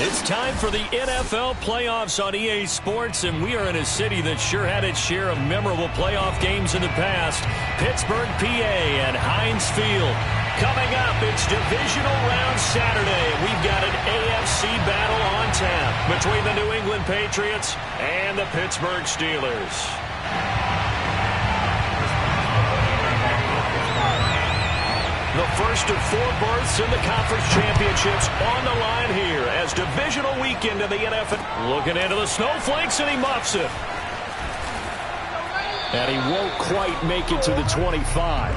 It's time for the NFL playoffs on EA Sports, and we are in a city that sure had its share of memorable playoff games in the past. Pittsburgh, PA at Heinz Field. Coming up, it's divisional round Saturday. We've got an AFC battle on tap between the New England Patriots and the Pittsburgh Steelers. The first of 4 berths in the conference championships on the line here as divisional weekend of the NFL. Looking into the snowflakes, and he muffs it. And he won't quite make it to the 25.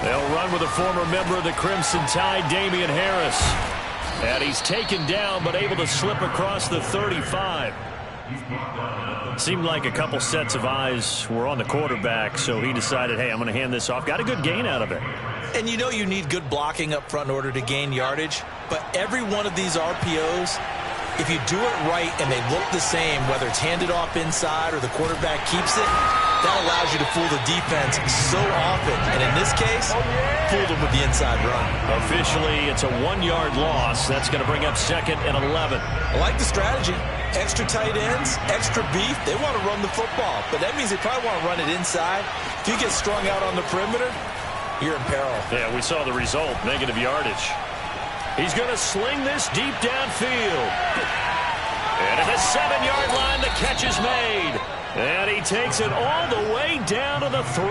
They'll run with a former member of the Crimson Tide, Damian Harris. And he's taken down, but able to slip across the 35. Seemed like a couple sets of eyes were on the quarterback, so he decided, hey, I'm going to hand this off. Got a good gain out of it. And you know you need good blocking up front in order to gain yardage. But every one of these RPOs, if you do it right and they look the same, whether it's handed off inside or the quarterback keeps it, that allows you to fool the defense so often. And in this case, fooled them with the inside run. Officially, it's a 1-yard loss. That's going to bring up 2nd and 11. I like the strategy. Extra tight ends, extra beef. They want to run the football, but that means they probably want to run it inside. If you get strung out on the perimeter, you're in peril. Yeah, we saw the result, negative yardage. He's going to sling this deep downfield. And at the 7-yard line, the catch is made. And he takes it all the way down to the 3.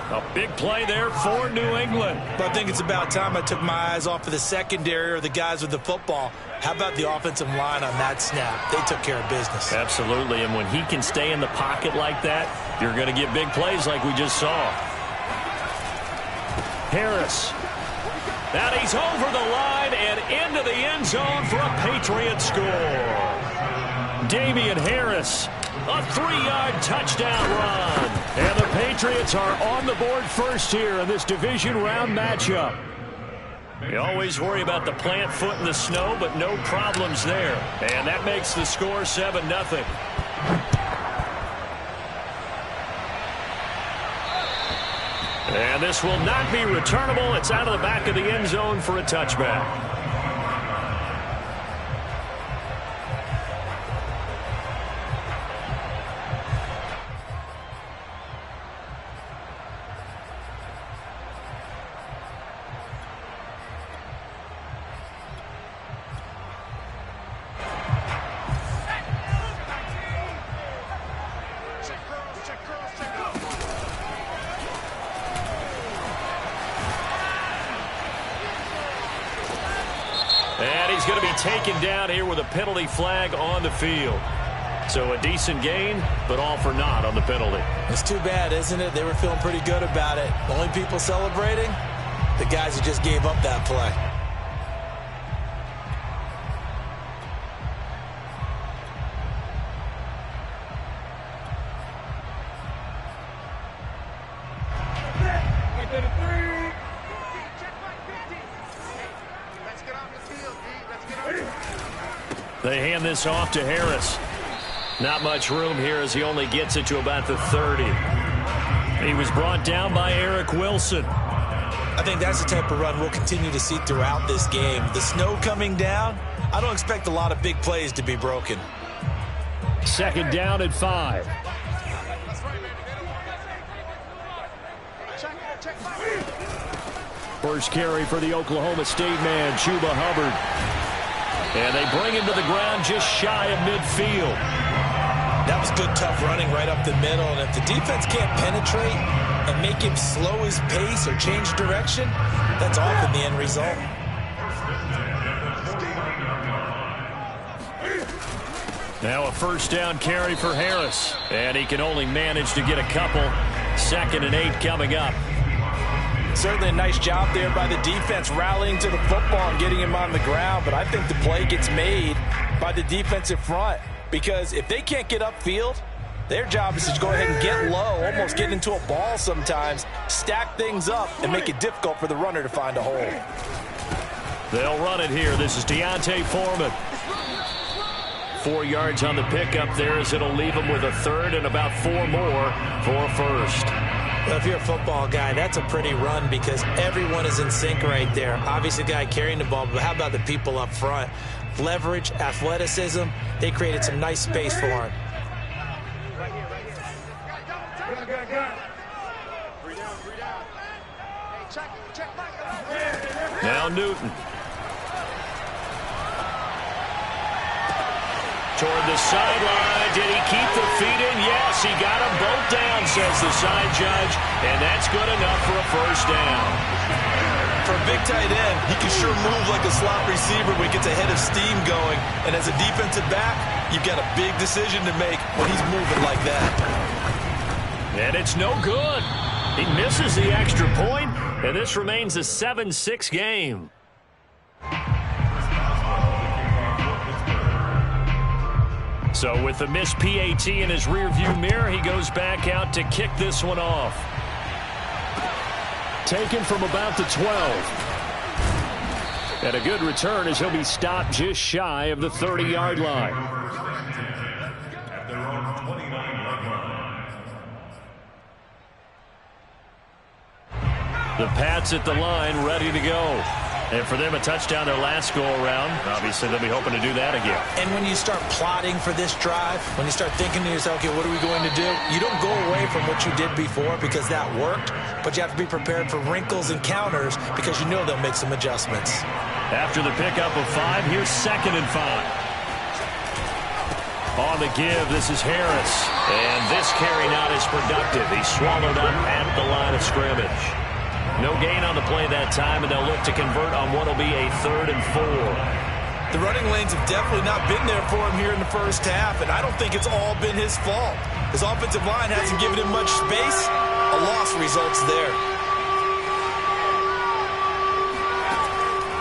A big play there for New England. But I think it's about time I took my eyes off of the secondary or the guys with the football. How about the offensive line on that snap? They took care of business. Absolutely, and when he can stay in the pocket like that, you're going to get big plays like we just saw. Harris. And he's over the line and into the end zone for a Patriot score. Damian Harris, a 3-yard touchdown run. And the Patriots are on the board first here in this division round matchup. You always worry about the plant foot in the snow, but no problems there. And that makes the score 7-0. And this will not be returnable. It's out of the back of the end zone for a touchback. And he's going to be taken down here with a penalty flag on the field. So a decent gain, but all for naught on the penalty. It's too bad, isn't it? They were feeling pretty good about it. The only people celebrating, the guys who just gave up that play. They hand this off to Harris. Not much room here as he only gets it to about the 30. He was brought down by Eric Wilson. I think that's the type of run we'll continue to see throughout this game. The snow coming down, I don't expect a lot of big plays to be broken. 2nd down at 5. First carry for the Oklahoma State man, Chuba Hubbard. And they bring him to the ground just shy of midfield. That was good, tough running right up the middle. And if the defense can't penetrate and make him slow his pace or change direction, that's often the end result. Now a first down carry for Harris. And he can only manage to get a couple. 2nd and 8 coming up. Certainly a nice job there by the defense rallying to the football and getting him on the ground, but I think the play gets made by the defensive front because if they can't get upfield, their job is to go ahead and get low, almost get into a ball sometimes, stack things up, and make it difficult for the runner to find a hole. They'll run it here. This is Deontay Foreman. 4 yards on the pickup there as it'll leave him with a third and about 4 more for a first. Well, if you're a football guy, that's a pretty run because everyone is in sync right there. Obviously, the guy carrying the ball, but how about the people up front? Leverage, athleticism, they created some nice space for him. Now Newton. Toward the sideline. Did he keep the feet in? Yes, he got them both down, says the side judge. And that's good enough for a first down. For a big tight end, he can sure move like a slot receiver when he gets a head of steam going. And as a defensive back, you've got a big decision to make when he's moving like that. And it's no good. He misses the extra point, and this remains a 7-6 game. So with the missed PAT in his rearview mirror, he goes back out to kick this one off. Taken from about the 12. And a good return as he'll be stopped just shy of the 30-yard line. At their own 29-yard line. The Pats at the line, ready to go. And for them, a touchdown their last go-around. Obviously, they'll be hoping to do that again. And when you start plotting for this drive, when you start thinking to yourself, okay, what are we going to do? You don't go away from what you did before because that worked, but you have to be prepared for wrinkles and counters because you know they'll make some adjustments. After the pickup of 5, here's 2nd and 5. On the give, this is Harris. And this carry not as productive. He's swallowed up at the line of scrimmage. No gain on the play that time, and they'll look to convert on what will be a 3rd and 4. The running lanes have definitely not been there for him here in the first half, and I don't think it's all been his fault. His offensive line hasn't given him much space. A loss results there.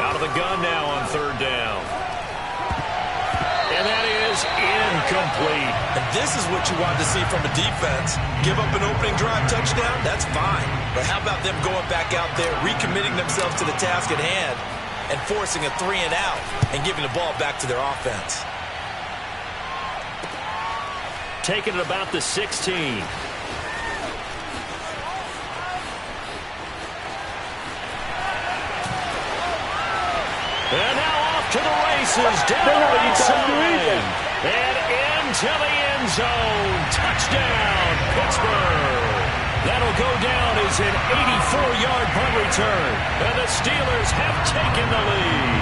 Out of the gun now on 3rd down. And that is incomplete. And this is what you want to see from a defense. Give up an opening drive touchdown, that's fine. But how about them going back out there, recommitting themselves to the task at hand, and forcing a 3 and out, and giving the ball back to their offense. Taking it about the 16. And now off to the races, down the right side, and into the end zone. Touchdown, Pittsburgh. That'll go down as an 84-yard punt return, and the Steelers have taken the lead.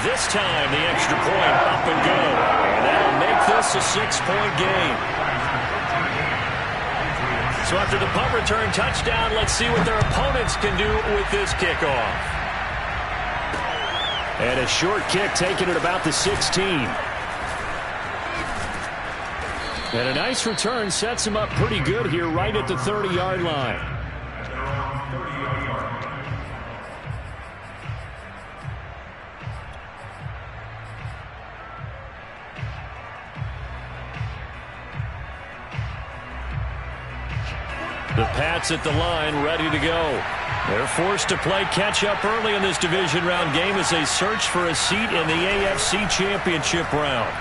This time, the extra point up and go, and that'll make this a 6-point game. So after the punt return touchdown, let's see what their opponents can do with this kickoff. And a short kick taken at about the 16. And a nice return sets him up pretty good here right at the 30-yard line. The Pats at the line, ready to go. They're forced to play catch-up early in this division round game as they search for a seat in the AFC Championship round.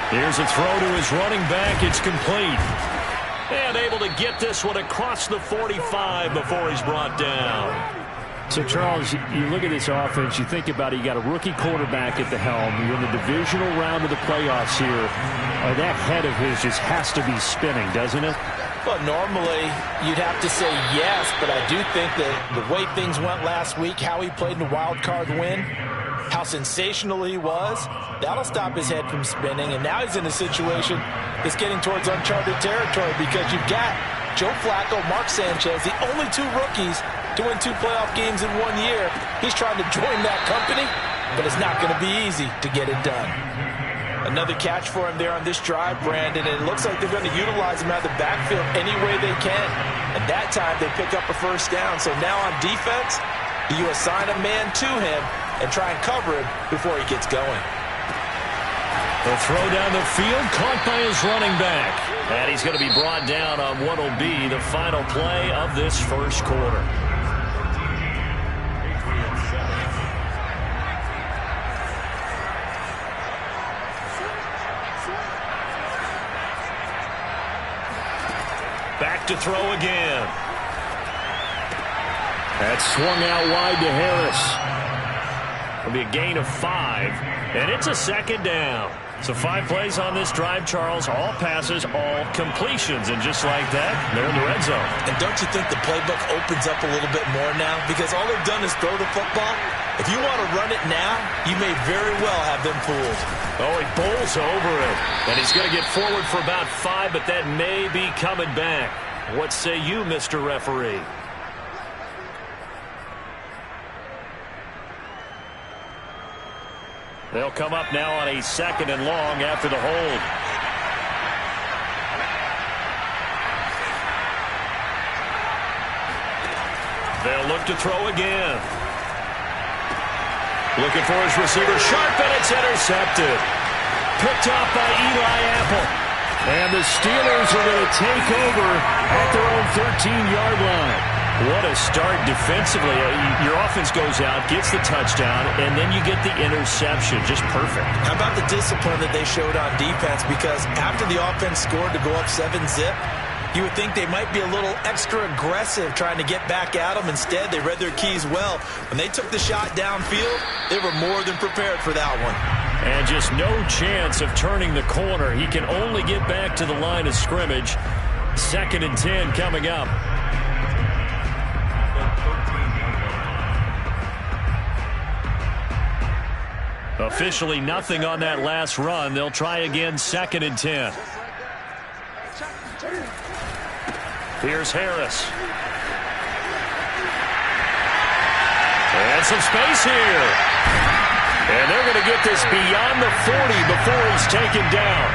Here's a throw to his running back. It's complete. And able to get this one across the 45 before he's brought down. So, Charles, you look at this offense, you think about it, you got a rookie quarterback at the helm. You're in the divisional round of the playoffs here. That head of his just has to be spinning, doesn't it? Well, normally you'd have to say yes, but I do think that the way things went last week, how he played in the wild card win, how sensational he was, that'll stop his head from spinning. And now he's in a situation that's getting towards uncharted territory because you've got Joe Flacco, Mark Sanchez, the only 2 rookies to win 2 playoff games in 1 year. He's trying to join that company. but it's not going to be easy to get it done. Another catch for him there on this drive, Brandon, and it looks like they're going to utilize him out of the backfield any way they can. And that time they pick up a first down. So now on defense, you assign a man to him and try and cover him before he gets going. The throw down the field, caught by his running back. And he's going to be brought down on what will be the final play of this first quarter. Back to throw again. That's swung out wide to Harris. It'll be a gain of 5, and it's a second down. So 5 plays on this drive, Charles. All passes, all completions, and just like that, they're in the red zone. And don't you think the playbook opens up a little bit more now? Because all they've done is throw the football. If you want to run it now, you may very well have them fooled. Oh, he bowls over it. And he's going to get forward for about 5, but that may be coming back. What say you, Mr. Referee? They'll come up now on a 2nd and long after the hold. They'll look to throw again. Looking for his receiver, sharp, and it's intercepted. Picked off by Eli Apple. And the Steelers are going to take over at their own 13-yard line. What a start defensively. Your offense goes out, gets the touchdown, and then you get the interception. Just perfect. How about the discipline that they showed on defense? Because after the offense scored to go up 7-zip, you would think they might be a little extra aggressive trying to get back at them. Instead, they read their keys well. When they took the shot downfield, they were more than prepared for that one. And just no chance of turning the corner. He can only get back to the line of scrimmage. 2nd and 10 coming up. Officially nothing on that last run. They'll try again, 2nd and 10. Here's Harris. And some space here. And they're going to get this beyond the 40 before he's taken down.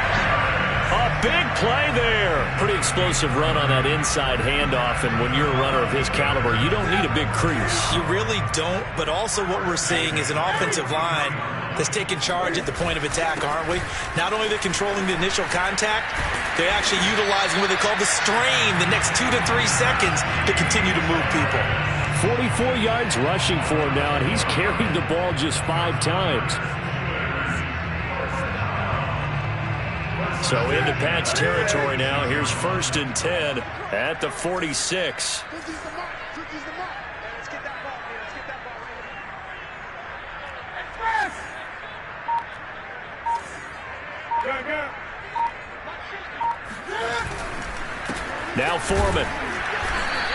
A big play there. Pretty explosive run on that inside handoff, and when you're a runner of his caliber, you don't need a big crease. You really don't, but also what we're seeing is an offensive line that's taking charge at the point of attack, aren't we? Not only are they controlling the initial contact, they're actually utilizing what they call the strain the next 2 to 3 seconds to continue to move people. 44 yards rushing for him now, and he's carried the ball just 5 times. So into Pats territory now. Here's 1st and 10 at the 46. Now Foreman.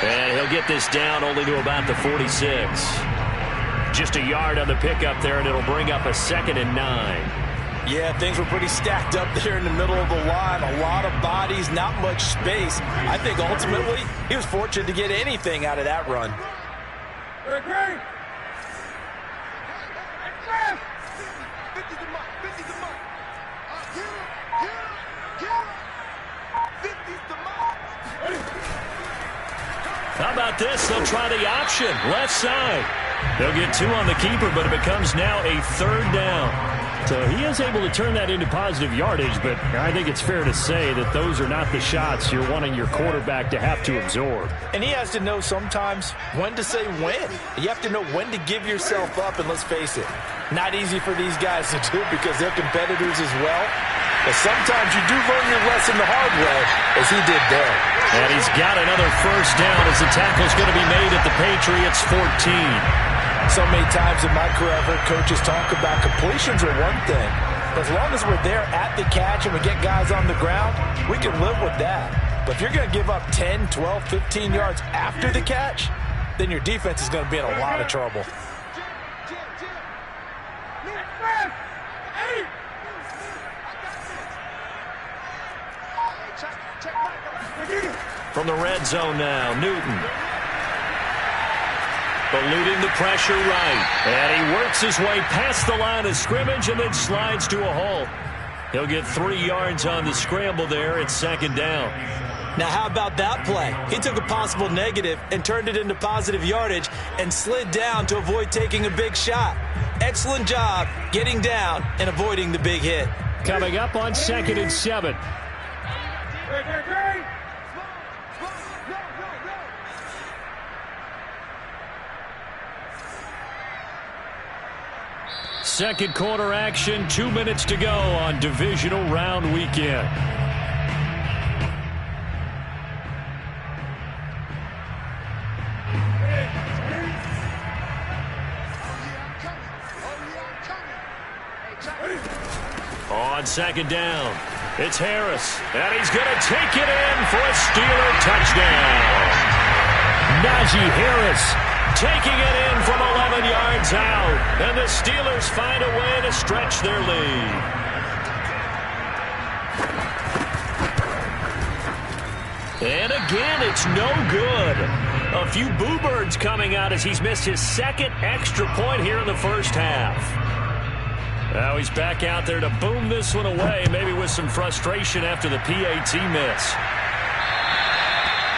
And he'll get this down only to about the 46. Just a yard on the pickup there, and it'll bring up a 2nd and 9. Yeah, things were pretty stacked up there in the middle of the line. A lot of bodies, not much space. I think ultimately he was fortunate to get anything out of that run. How about this? They'll try the option, left side. They'll get 2 on the keeper, but it becomes now a 3rd down. So he is able to turn that into positive yardage, but I think it's fair to say that those are not the shots you're wanting your quarterback to have to absorb. And he has to know sometimes when to say when. You have to know when to give yourself up, and let's face it, not easy for these guys to do because they're competitors as well. But sometimes you do learn your lesson the hard way, as he did there. And he's got another 1st down as the tackle's going to be made at the Patriots 14. So many times in my career, I've heard coaches talk about completions are one thing. As long as we're there at the catch and we get guys on the ground, we can live with that. But if you're going to give up 10, 12, 15 yards after the catch, then your defense is going to be in a lot of trouble. From the red zone now, Newton. Eluding the pressure right. And he works his way past the line of scrimmage and then slides to a halt. He'll get 3 yards on the scramble there. It's second down. Now, how about that play? He took a possible negative and turned it into positive yardage and slid down to avoid taking a big shot. Excellent job getting down and avoiding the big hit. Coming up on 2nd and 7. Second quarter action, 2 minutes to go on divisional round weekend. On second down, it's Harris, and he's going to take it in for a Steeler touchdown. Najee Harris taking it in from 11 yards out, and the Steelers find a way to stretch their lead. And again, it's no good. A few boo birds coming out as he's missed his second extra point here in the first half. Now he's back out there to boom this one away, maybe with some frustration after the PAT miss.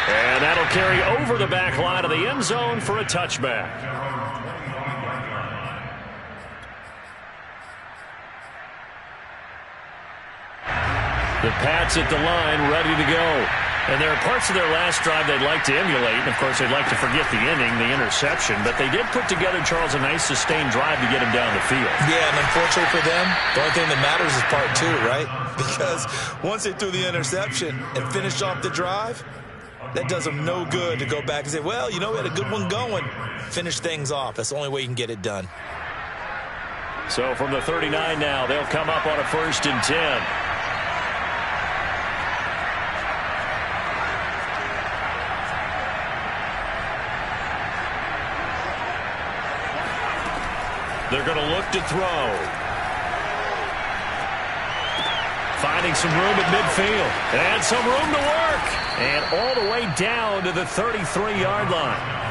And that'll carry over the back line of the end zone for a touchback. The Pats at the line, ready to go. And there are parts of their last drive they'd like to emulate. And, of course, they'd like to forget the inning, the interception. But they did put together, Charles, a nice sustained drive to get him down the field. Yeah, and unfortunately for them, the only thing that matters is part 2, right? Because once they threw the interception and finished off the drive, that does them no good to go back and say, well, you know, we had a good one going. Finish things off. That's the only way you can get it done. So from the 39 now, they'll come up on a 1st and 10. They're going to look to throw. Finding some room at midfield. And some room to work. And all the way down to the 33-yard line.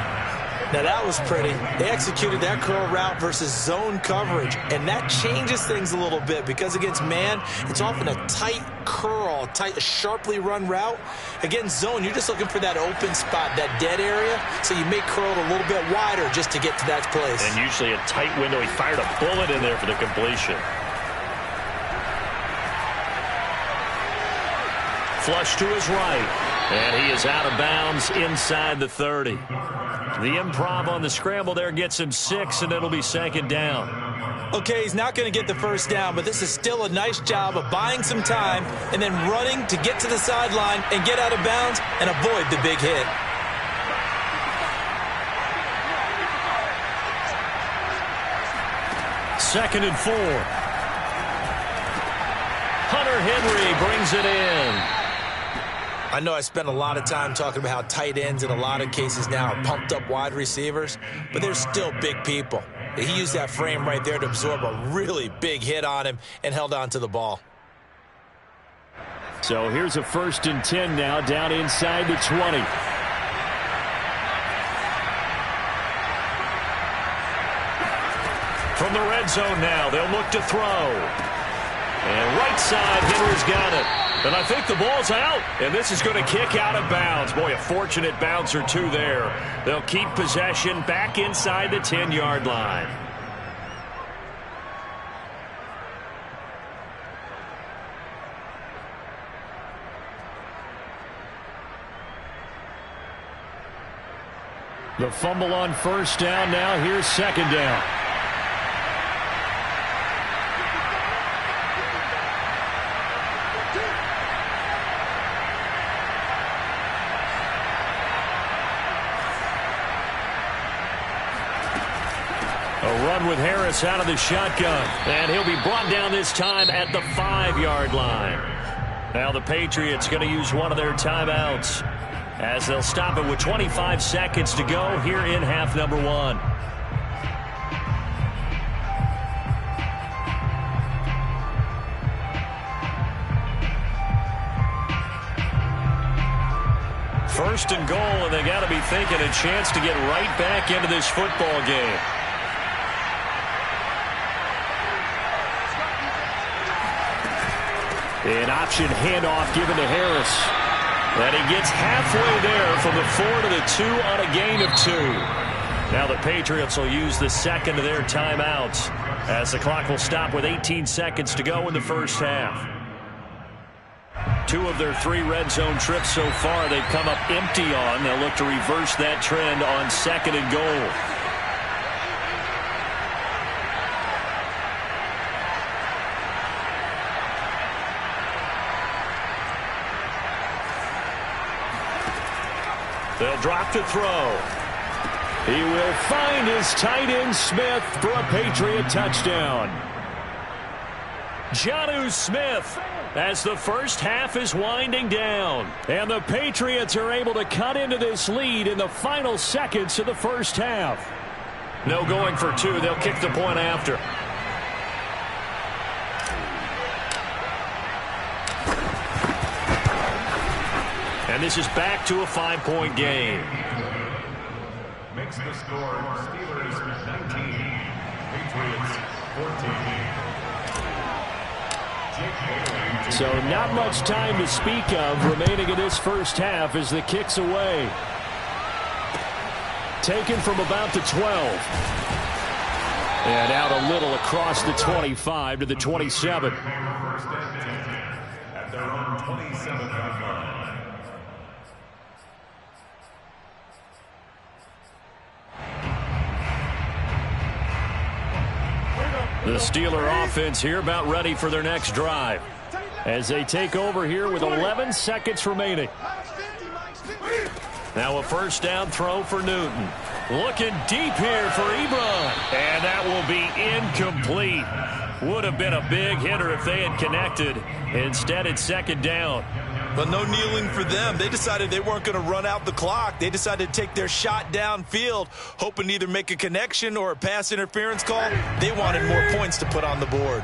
Now, that was pretty. They executed that curl route versus zone coverage. And that changes things a little bit because against man, it's often a tight curl, tight, sharply run route. Against zone, you're just looking for that open spot, that dead area. So you may curl it a little bit wider just to get to that place. And usually a tight window. He fired a bullet in there for the completion. Flush to his right. And he is out of bounds inside the 30. The improv on the scramble there gets him 6, and it'll be second down. Okay, he's not going to get the first down, but this is still a nice job of buying some time and then running to get to the sideline and get out of bounds and avoid the big hit. Second and 4. Hunter Henry brings it in. I know I spent a lot of time talking about how tight ends in a lot of cases now are pumped up wide receivers, but they're still big people. He used that frame right there to absorb a really big hit on him and held on to the ball. So here's a 1st and 10 now down inside the 20. From the red zone now, they'll look to throw. And right side, Henry's got it. And I think the ball's out, and this is going to kick out of bounds. Boy, a fortunate bounce or two there. They'll keep possession back inside the 10-yard line. The fumble on 1st down now. Here's 2nd down. A run with Harris out of the shotgun. And he'll be brought down this time at the 5-yard line. Now the Patriots going to use one of their timeouts as they'll stop it with 25 seconds to go here in half number 1. First and goal, and they got to be thinking a chance to get right back into this football game. An option handoff given to Harris. And he gets halfway there from the 4 to the 2 on a gain of 2. Now the Patriots will use the second of their timeouts as the clock will stop with 18 seconds to go in the first half. 2 of their 3 red zone trips so far they've come up empty on. They'll look to reverse that trend on second and goal. They'll drop to throw. He will find his tight end Smith for a Patriot touchdown. Jonnu Smith as the first half is winding down. And the Patriots are able to cut into this lead in the final seconds of the first half. No going for 2. They'll kick the point after. And this is back to a 5-point game. Makes the score Steelers 19, Patriots 14. So not much time to speak of remaining in this first half as the kick's away. Taken from about the 12. And out a little across the 25 to the 27. First and 10 at their own 27-yard line. The Steeler offense here about ready for their next drive as they take over here with 11 seconds remaining. Now a first down throw for Newton. Looking deep here for Ebron. And that will be incomplete. Would have been a big hitter if they had connected. Instead, it's second down. But no kneeling for them. They decided they weren't going to run out the clock. They decided to take their shot downfield, hoping to either make a connection or a pass interference call. They wanted more points to put on the board.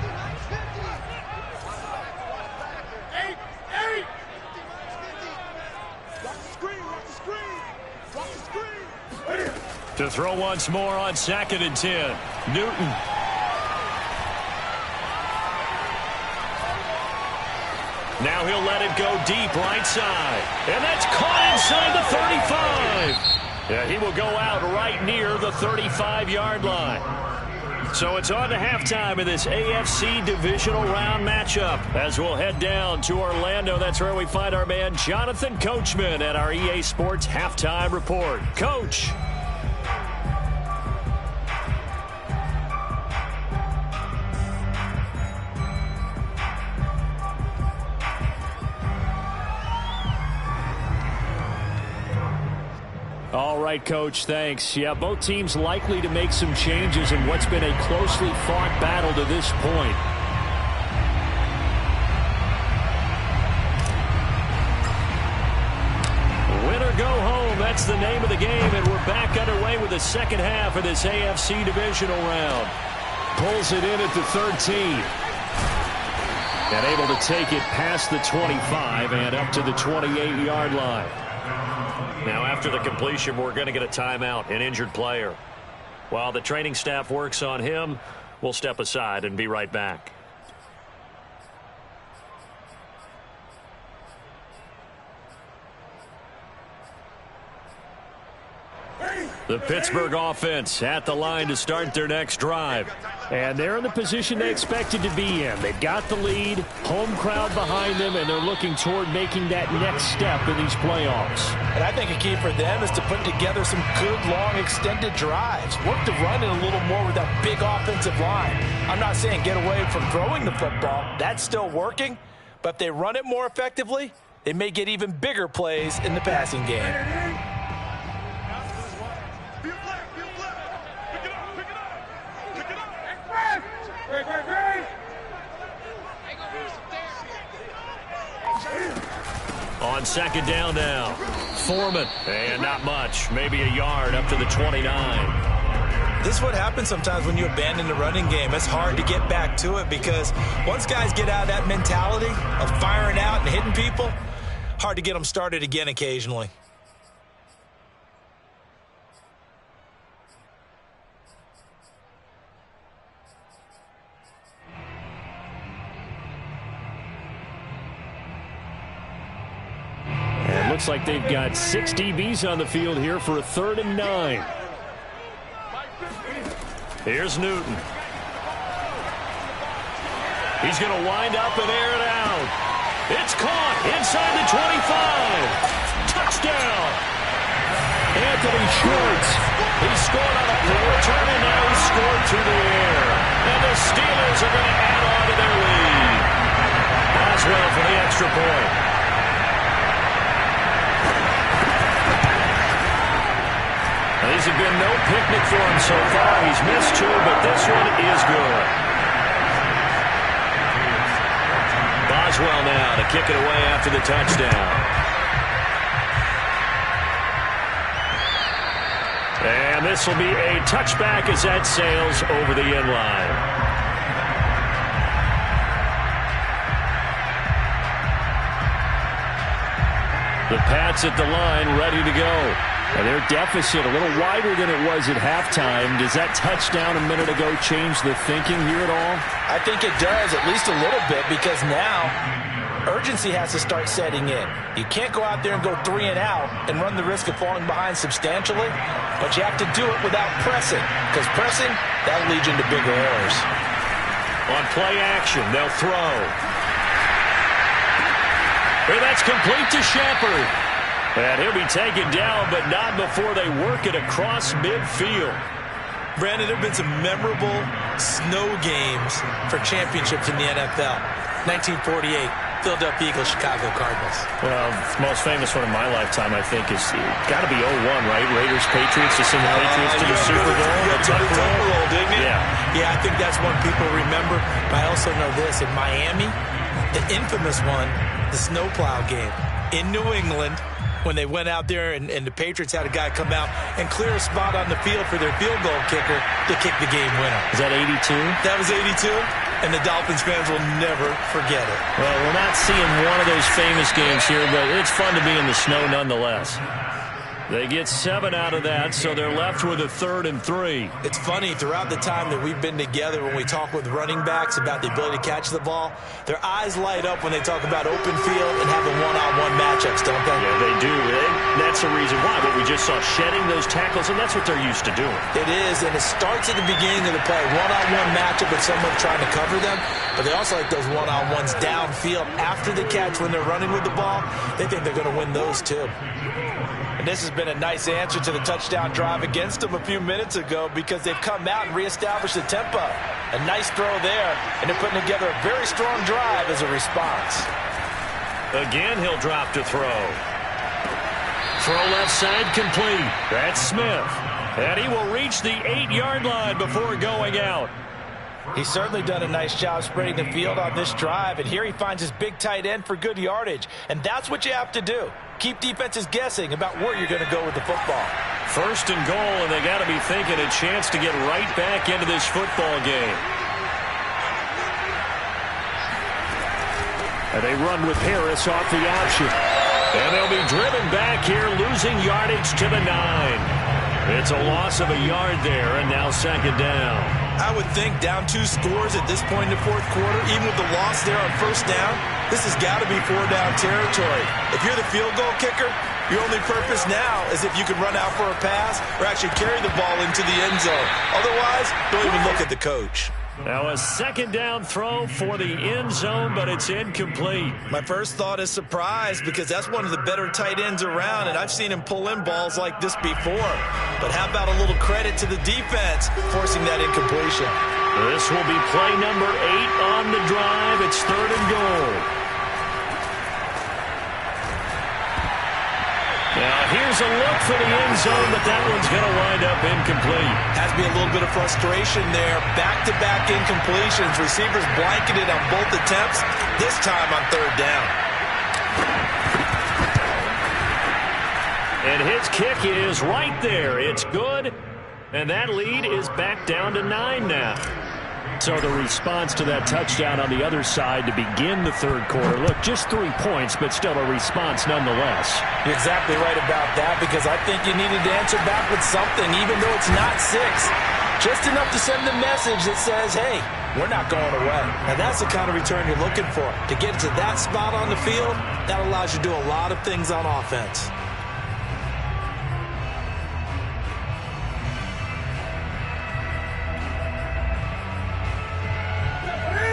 To throw once more on second and 10. Newton. Now he'll let it go deep right side. And that's caught inside the 35. Yeah, he will go out right near the 35-yard line. So it's on to halftime in this AFC divisional round matchup as we'll head down to Orlando. That's where we find our man Jonathan Coachman at our EA Sports Halftime Report. Coach. All right, Coach, thanks. Yeah, both teams likely to make some changes in what's been a closely fought battle to this point. Win or go home, that's the name of the game, and we're back underway with the second half of this AFC divisional round. Pulls it in at the 13. And able to take it past the 25 and up to the 28-yard line. Now, after the completion, we're going to get a timeout, an injured player. While the training staff works on him, we'll step aside and be right back. The Pittsburgh offense at the line to start their next drive. And they're in the position they expected to be in. They've got the lead, home crowd behind them, and they're looking toward making that next step in these playoffs. And I think a key for them is to put together some good, long, extended drives. Work the run in a little more with that big offensive line. I'm not saying get away from throwing the football. That's still working. But if they run it more effectively, they may get even bigger plays in the passing game. On second down now, Foreman, and not much, maybe a yard up to the 29. This is what happens sometimes when you abandon the running game. It's hard to get back to it because once guys get out of that mentality of firing out and hitting people, hard to get them started again occasionally. looks like they've got 6 DBs on the field here for a 3rd and 9. Here's Newton. He's going to wind up and air it out. It's caught inside the 25. Touchdown. Anthony Schwartz. He scored on a pull return, and now he's scored through the air. And the Steelers are going to add on to their lead. Boswell for the extra point. Now, these have been no picnic for him so far. He's missed 2, but this one is good. Boswell now to kick it away after the touchdown. And this will be a touchback as that sails over the end line. The Pats at the line ready to go. And their deficit a little wider than it was at halftime. Does that touchdown a minute ago change the thinking here at all? I think it does, at least a little bit, because now urgency has to start setting in. You can't go out there and go 3 and out and run the risk of falling behind substantially, but you have to do it without pressing, because pressing, that'll lead you into bigger errors. On play action, they'll throw. And that's complete to Shepard. And he'll be taken down, but not before they work it across midfield. Brandon, there have been some memorable snow games for championships in the NFL. 1948, Philadelphia Eagles, Chicago Cardinals. Well, the most famous one in my lifetime, I think, is got to be 01, right? Raiders, Patriots, to send the Patriots to the Super Bowl. You took the Super Bowl, didn't you? Yeah. Yeah, I think that's one people remember. But I also know this. In Miami, the infamous one, the snowplow game in New England, when they went out there and the Patriots had a guy come out and clear a spot on the field for their field goal kicker to kick the game winner. Is that 82? That was 82, and the Dolphins fans will never forget it. Well, we're not seeing one of those famous games here, but it's fun to be in the snow nonetheless. They get 7 out of that, so they're left with a 3rd and 3. It's funny, throughout the time that we've been together, when we talk with running backs about the ability to catch the ball, their eyes light up when they talk about open field and having one-on-one matchups, don't they? Yeah, they do. And that's the reason why. But we just saw shedding those tackles, and that's what they're used to doing. It is, and it starts at the beginning of the play. One-on-one matchup with someone trying to cover them, but they also like those one-on-ones downfield after the catch when they're running with the ball. They think they're going to win those, too. And this has been a nice answer to the touchdown drive against them a few minutes ago, because they've come out and reestablished the tempo. A nice throw there, and they're putting together a very strong drive as a response. Again, he'll drop to throw. Throw left side complete. That's Smith. And he will reach the 8-yard line before going out. He's certainly done a nice job spreading the field on this drive, and here he finds his big tight end for good yardage. And that's what you have to do. Keep defenses guessing about where you're going to go with the football. 1st and goal, and they got to be thinking a chance to get right back into this football game. And they run with Harris off the option. And they'll be driven back here, losing yardage to the 9. It's a loss of a yard there, and now 2nd down. I would think down 2 scores at this point in the 4th quarter, even with the loss there on 1st down, this has got to be 4-down territory. If you're the field goal kicker, your only purpose now is if you can run out for a pass or actually carry the ball into the end zone. Otherwise, don't even look at the coach. Now a 2nd down throw for the end zone, but it's incomplete. My first thought is surprise, because that's one of the better tight ends around, and I've seen him pull in balls like this before. But how about a little credit to the defense forcing that incompletion? This will be play number 8 on the drive. It's 3rd and goal. Now here's a look for the end zone, but that one's going to wind up incomplete. Has to be a little bit of frustration there. Back-to-back incompletions. Receivers blanketed on both attempts, this time on 3rd down. And his kick is right there. It's good, and that lead is back down to 9 now. So the response to that touchdown on the other side to begin the 3rd quarter. Look, just 3 points, but still a response nonetheless. You're exactly right about that, because I think you needed to answer back with something, even though it's not 6. Just enough to send a message that says, hey, we're not going away. And that's the kind of return you're looking for. To get to that spot on the field, that allows you to do a lot of things on offense.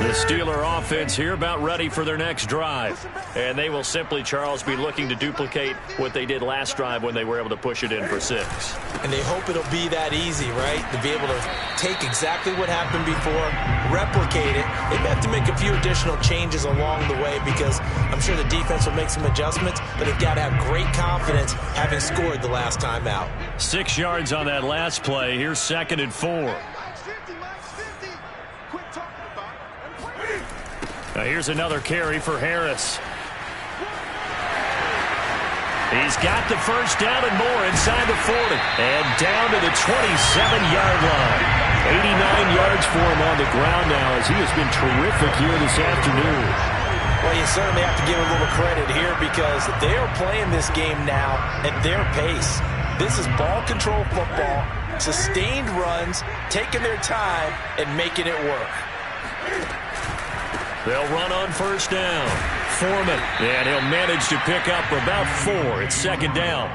The Steeler offense here about ready for their next drive. And they will simply, Charles, be looking to duplicate what they did last drive when they were able to push it in for 6. And they hope it'll be that easy, right? To be able to take exactly what happened before, replicate it. They may have to make a few additional changes along the way because I'm sure the defense will make some adjustments, but they've got to have great confidence having scored the last time out. 6 yards on that last play. Here's 2nd and 4. Now here's another carry for Harris. He's got the first down and more inside the 40. And down to the 27-yard line. 89 yards for him on the ground now as he has been terrific here this afternoon. Well, you certainly have to give a little credit here because they are playing this game now at their pace. This is ball control football, sustained runs, taking their time, and making it work. They'll run on first down. Foreman, and he'll manage to pick up about 4. It's 2nd down.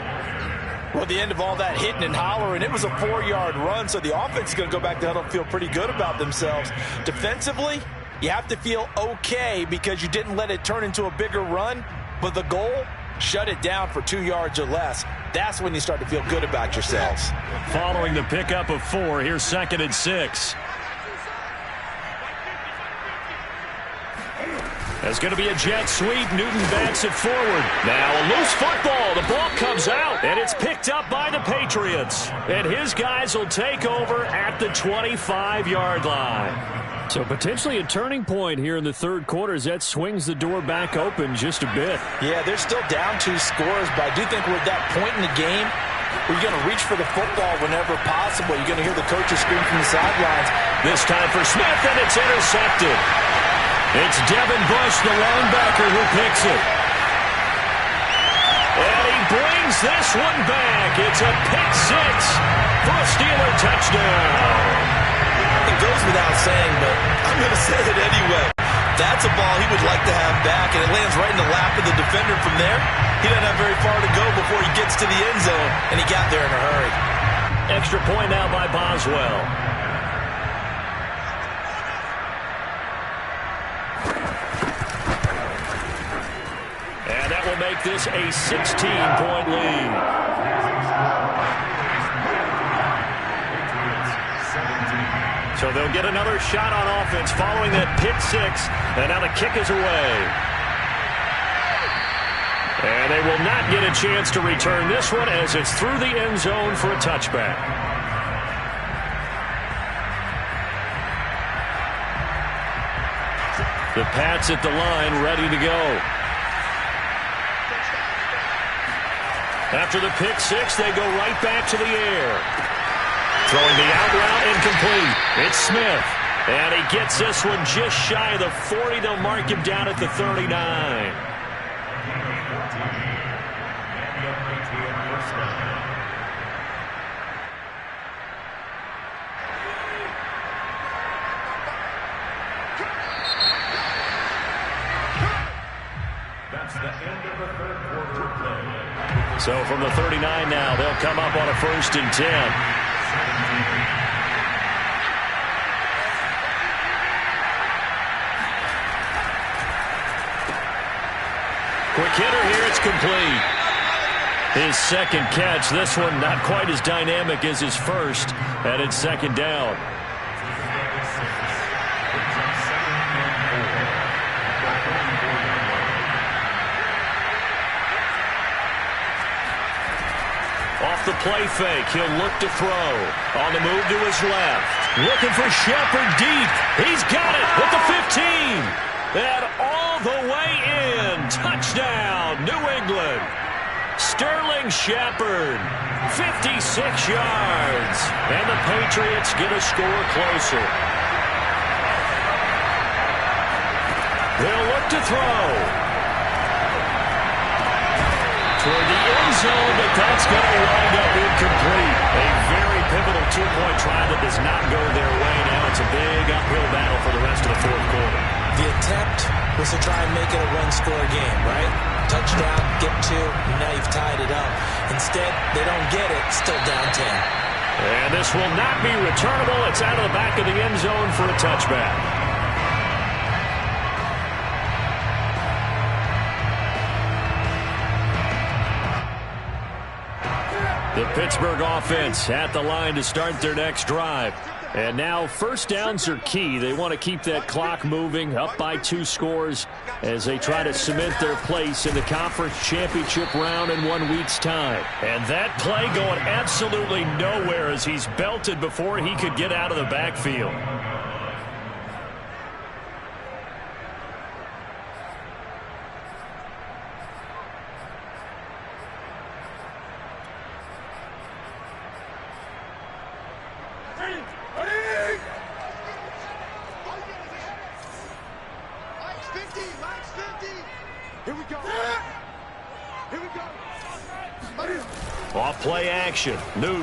Well, at the end of all that hitting and hollering, it was a 4-yard run, so the offense is going to go back to huddle and feel pretty good about themselves. Defensively, you have to feel okay because you didn't let it turn into a bigger run, but the goal, shut it down for 2 yards or less. That's when you start to feel good about yourselves. Following the pickup of 4, here's 2nd and 6. There's going to be a jet sweep. Newton backs it forward. Now a loose football. The ball comes out, and it's picked up by the Patriots. And his guys will take over at the 25-yard line. So potentially a turning point here in the third quarter as that swings the door back open just a bit. Yeah, they're still down 2 scores, but I do think we're at that point in the game where you're going to reach for the football whenever possible. You're going to hear the coaches scream from the sidelines. This time for Smith, and it's intercepted. It's Devin Bush, the linebacker, who picks it. And he brings this one back. It's a pick 6 for a Steeler touchdown. It goes without saying, but I'm going to say it anyway. That's a ball he would like to have back, and it lands right in the lap of the defender from there. He doesn't have very far to go before he gets to the end zone, and he got there in a hurry. Extra point now by Boswell. And that will make this a 16-point lead. So they'll get another shot on offense following that pick 6. And now the kick is away. And they will not get a chance to return this one as it's through the end zone for a touchback. The Pats at the line ready to go. After the pick 6, they go right back to the air. Throwing the out route incomplete. It's Smith. And he gets this one just shy of the 40. They'll mark him down at the 39. That's the end of the third quarter play. So from the 39 now, they'll come up on a 1st and 10. Quick hitter here, it's complete. His second catch, this one not quite as dynamic as his first, and it's 2nd down. Off the play fake, he'll look to throw. On the move to his left. Looking for Shepard deep. He's got it at the 15. And all the way in. Touchdown, New England. Sterling Shepard, 56 yards. And the Patriots get a score closer. They'll look to throw. Toward the end zone, but that's going to wind up incomplete. A very pivotal two-point try that does not go their way. Now it's a big uphill battle for the rest of the fourth quarter. The attempt was to try and make it a one-score game, right? Touchdown, get two, and now you've tied it up. Instead, they don't get it, still down 10. And this will not be returnable. It's out of the back of the end zone for a touchback. The Pittsburgh offense at the line to start their next drive. And now first downs are key. They want to keep that clock moving, up by 2 scores as they try to cement their place in the conference championship round in 1 week's time. And that play going absolutely nowhere as he's belted before he could get out of the backfield. Off play action, Newton.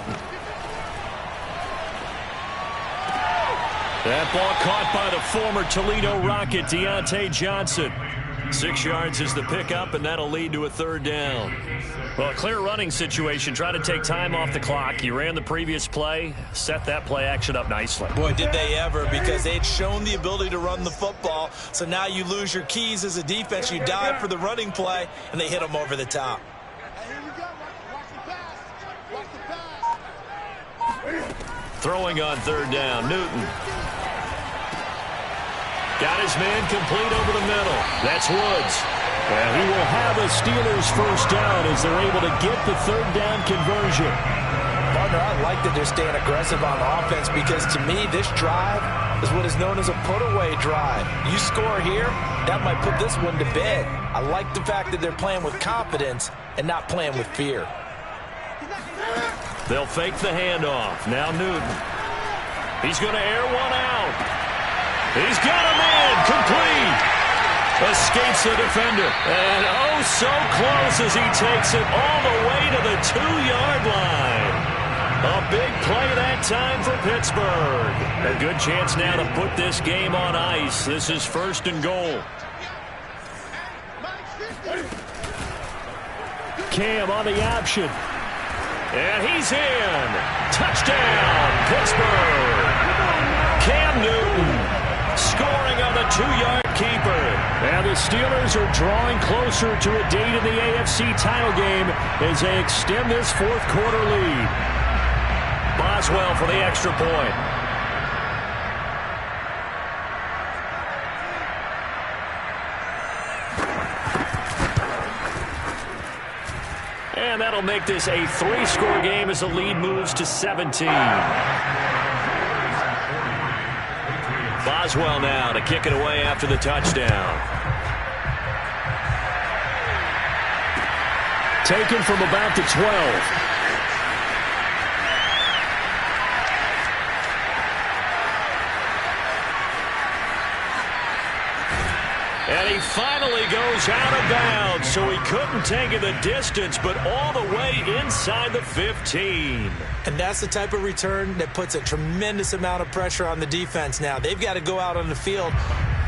That ball caught by the former Toledo Rocket, Deontay Johnson. 6 yards is the pickup, and that'll lead to a third down. Well, clear running situation. Try to take time off the clock. You ran the previous play, set that play action up nicely. Boy, did they ever, because they had shown the ability to run the football. So now you lose your keys as a defense. You dive for the running play, and they hit them over the top. Throwing on third down, Newton. Got his man complete over the middle. That's Woods. And he will have a Steelers first down as they're able to get the third down conversion. Partner, I like that they're staying aggressive on offense because to me, this drive is what is known as a put-away drive. You score here, that might put this one to bed. I like the fact that they're playing with confidence and not playing with fear. They'll fake the handoff. Now Newton. He's going to air one out. He's got him in. Complete. Escapes the defender. And oh, so close as he takes it all the way to the 2-yard line. A big play that time for Pittsburgh. A good chance now to put this game on ice. This is first and goal. Cam on the option. And he's in. Touchdown, Pittsburgh. Cam Newton scoring on the 2-yard keeper. And the Steelers are drawing closer to a date in the AFC title game as they extend this fourth quarter lead. Boswell for the extra point. And that'll make this a 3-score game as the lead moves to 17. Boswell now to kick it away after the touchdown. Taken from about the 12. And he finally goes out of bounds, so he couldn't take it the distance, but all the way inside the 15. And that's the type of return that puts a tremendous amount of pressure on the defense now. They've got to go out on the field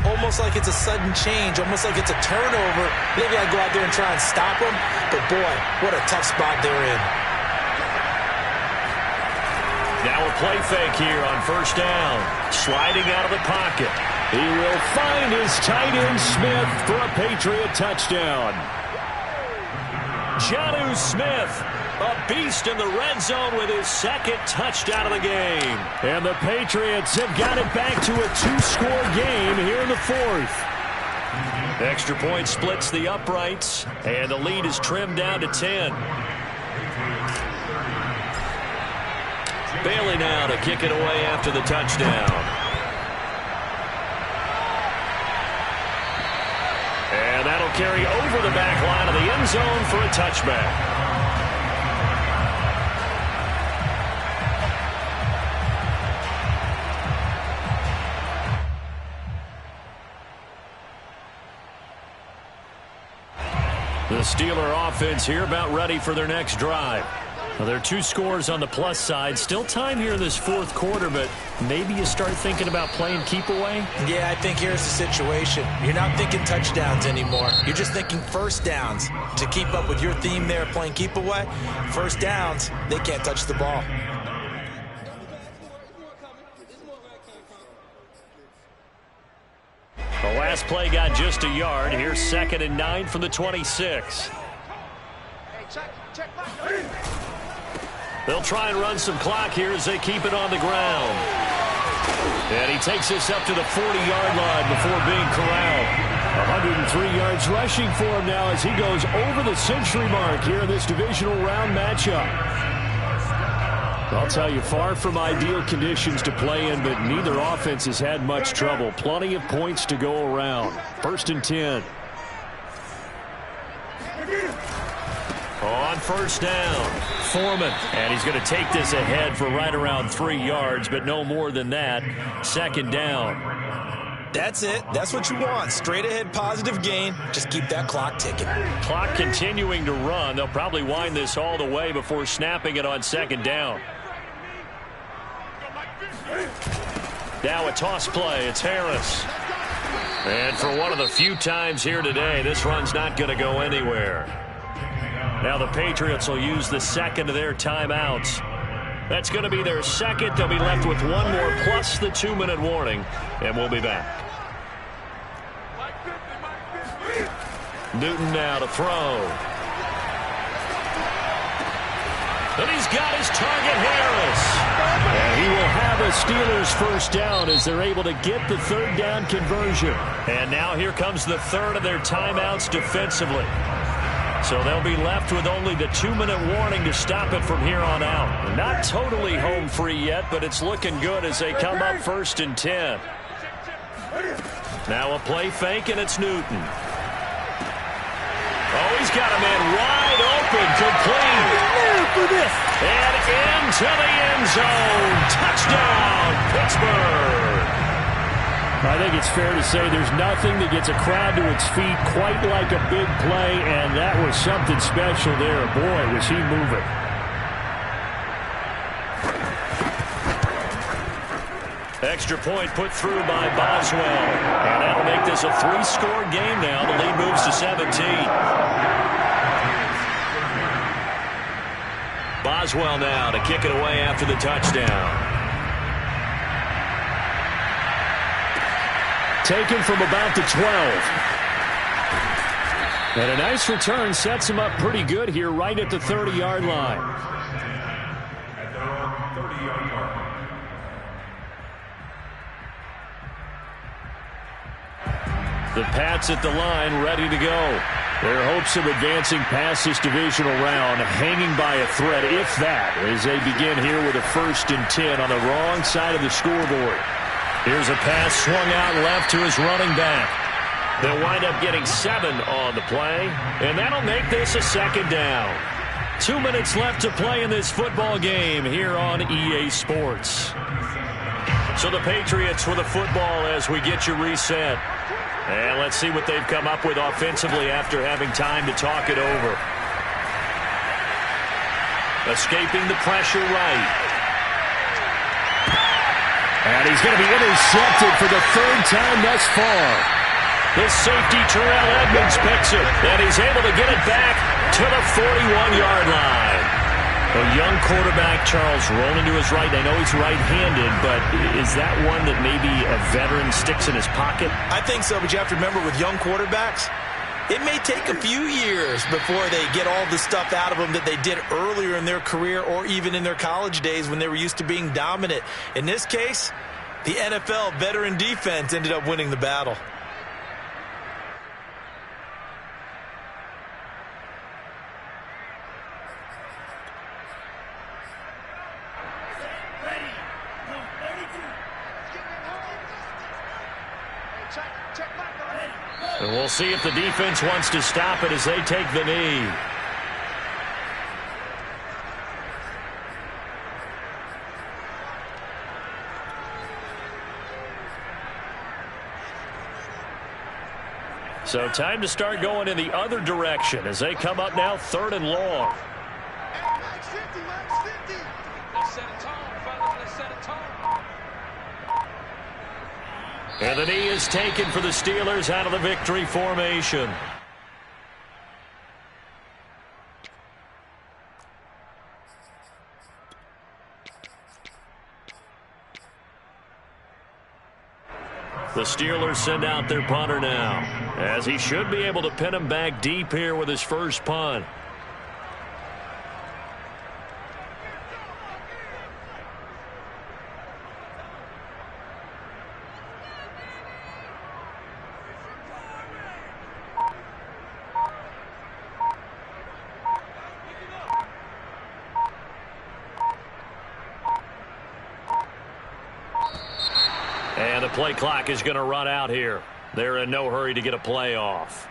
almost like it's a sudden change, almost like it's a turnover. Maybe I go out there and try and stop them, but boy, what a tough spot they're in. Now a play fake here on first down. Sliding out of the pocket. He will find his tight end Smith for a Patriot touchdown. Jonnu Smith, a beast in the red zone with his second touchdown of the game. And the Patriots have got it back to a 2-score game here in the fourth. Extra point splits the uprights, and the lead is trimmed down to 10. Bailey now to kick it away after the touchdown. And that'll carry over the back line of the end zone for a touchback. The Steeler offense here about ready for their next drive. Well, there are 2 scores on the plus side. Still time here in this fourth quarter, but maybe you start thinking about playing keep away? Yeah, I think here's the situation. You're not thinking touchdowns anymore. You're just thinking first downs. To keep up with your theme there, playing keep away, first downs, they can't touch the ball. The last play got just a yard. Here's 2nd and 9 from the 26. They'll try and run some clock here as they keep it on the ground. And he takes this up to the 40-yard line before being corralled. 103 yards rushing for him now as he goes over the century mark here in this divisional round matchup. I'll tell you, far from ideal conditions to play in, but neither offense has had much trouble. Plenty of points to go around. 1st and 10. On 1st down, Foreman. And he's going to take this ahead for right around 3 yards, but no more than that. 2nd down. That's it. That's what you want. Straight ahead positive gain. Just keep that clock ticking. Clock continuing to run. They'll probably wind this all the way before snapping it on 2nd down. Now a toss play. It's Harris. And for one of the few times here today, this run's not going to go anywhere. Now the Patriots will use the 2nd of their timeouts. That's going to be their 2nd. They'll be left with 1 more plus the 2-minute warning, and we'll be back. Newton now to throw. And he's got his target, Harris. And he will have a Steelers first down as they're able to get the 3rd down conversion. And now here comes the 3rd of their timeouts defensively. So they'll be left with only the 2-minute warning to stop it from here on out. Not totally home free yet, but it's looking good as they come up 1st and 10. Now a play fake, and it's Newton. Oh, he's got a man wide open, complete. And into the end zone. Touchdown, Pittsburgh. I think it's fair to say there's nothing that gets a crowd to its feet quite like a big play, and that was something special there. Boy, was he moving. Extra point put through by Boswell. And that'll make this a 3-score game now. The lead moves to 17. Boswell now to kick it away after the touchdown. Taken from about the 12. And a nice return sets him up pretty good here right at the 30-yard line. At their own 30-yard line. The Pats at the line, ready to go. Their hopes of advancing past this divisional round hanging by a thread, if that, as they begin here with a 1st and 10 on the wrong side of the scoreboard. Here's a pass swung out left to his running back. They'll wind up getting 7 on the play, and that'll make this a 2nd down. 2 minutes left to play in this football game here on EA Sports. So the Patriots with the football as we get you reset. And let's see what they've come up with offensively after having time to talk it over. Escaping the pressure right. And he's going to be intercepted for the 3rd time thus far. The safety, Terrell Edmonds, picks it. And he's able to get it back to the 41-yard line. A young quarterback, Charles, rolling to his right. I know he's right-handed, but is that one that maybe a veteran sticks in his pocket? I think so, but you have to remember with young quarterbacks, it may take a few years before they get all the stuff out of them that they did earlier in their career or even in their college days when they were used to being dominant. In this case, the NFL veteran defense ended up winning the battle. And we'll see if the defense wants to stop it as they take the knee. So time to start going in the other direction as they come up now 3rd and long. And the knee is taken for the Steelers out of the victory formation. The Steelers send out their punter now, as he should be able to pin him back deep here with his first punt. And the play clock is going to run out here. They're in no hurry to get a play off.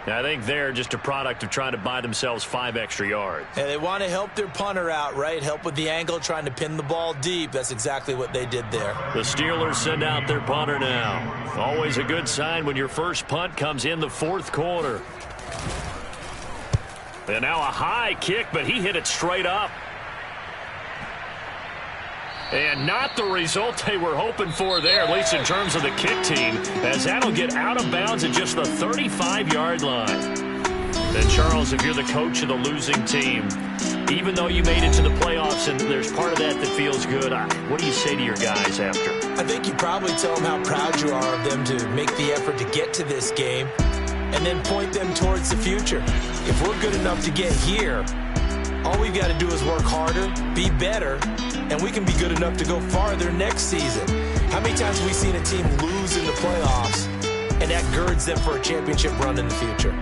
I think they're just a product of trying to buy themselves 5 extra yards. And they want to help their punter out, right? Help with the angle, trying to pin the ball deep. That's exactly what they did there. The Steelers send out their punter now. Always a good sign when your first punt comes in the 4th quarter. And now a high kick, but he hit it straight up. And not the result they were hoping for there, at least in terms of the kick team, as that'll get out of bounds at just the 35-yard line. And, Charles, if you're the coach of the losing team, even though you made it to the playoffs and there's part of that that feels good, what do you say to your guys after? I think you probably tell them how proud you are of them to make the effort to get to this game and then point them towards the future. If we're good enough to get here, all we've got to do is work harder, be better, and we can be good enough to go farther next season. How many times have we seen a team lose in the playoffs, and that girds them for a championship run in the future?